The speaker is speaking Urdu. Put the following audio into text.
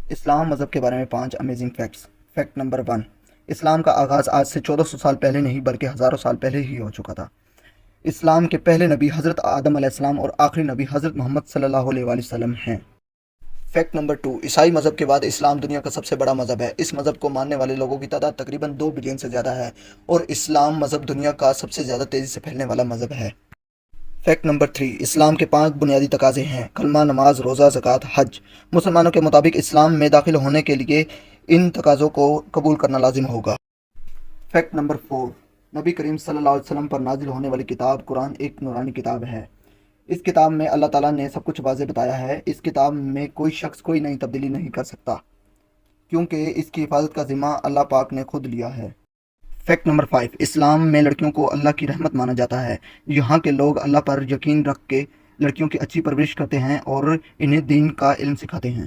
اسلام مذہب کے بارے میں 5 امیزنگ فیکٹس۔ فیکٹ نمبر 1، اسلام کا آغاز آج سے 1400 سال پہلے نہیں بلکہ ہزاروں سال پہلے ہی ہو چکا تھا۔ اسلام کے پہلے نبی حضرت آدم علیہ السلام اور آخری نبی حضرت محمد صلی اللہ علیہ وآلہ وسلم ہیں۔ فیکٹ نمبر 2، عیسائی مذہب کے بعد اسلام دنیا کا سب سے بڑا مذہب ہے۔ اس مذہب کو ماننے والے لوگوں کی تعداد تقریباً 2 بلین سے زیادہ ہے اور اسلام مذہب دنیا کا سب سے زیادہ تیزی سے پھیلنے والا مذہب ہے۔ فیکٹ نمبر 3، اسلام کے 5 بنیادی تقاضے ہیں: کلمہ، نماز، روزہ، زکوٰۃ، حج۔ مسلمانوں کے مطابق اسلام میں داخل ہونے کے لیے ان تقاضوں کو قبول کرنا لازم ہوگا۔ فیکٹ نمبر 4، نبی کریم صلی اللہ علیہ وسلم پر نازل ہونے والی کتاب قرآن ایک نورانی کتاب ہے۔ اس کتاب میں اللہ تعالیٰ نے سب کچھ واضح بتایا ہے۔ اس کتاب میں کوئی شخص کوئی نئی تبدیلی نہیں کر سکتا کیونکہ اس کی حفاظت کا ذمہ اللہ پاک نے خود لیا ہے۔ فیکٹ نمبر 5، اسلام میں لڑکیوں کو اللہ کی رحمت مانا جاتا ہے۔ یہاں کے لوگ اللہ پر یقین رکھ کے لڑکیوں کی اچھی پرورش کرتے ہیں اور انہیں دین کا علم سکھاتے ہیں۔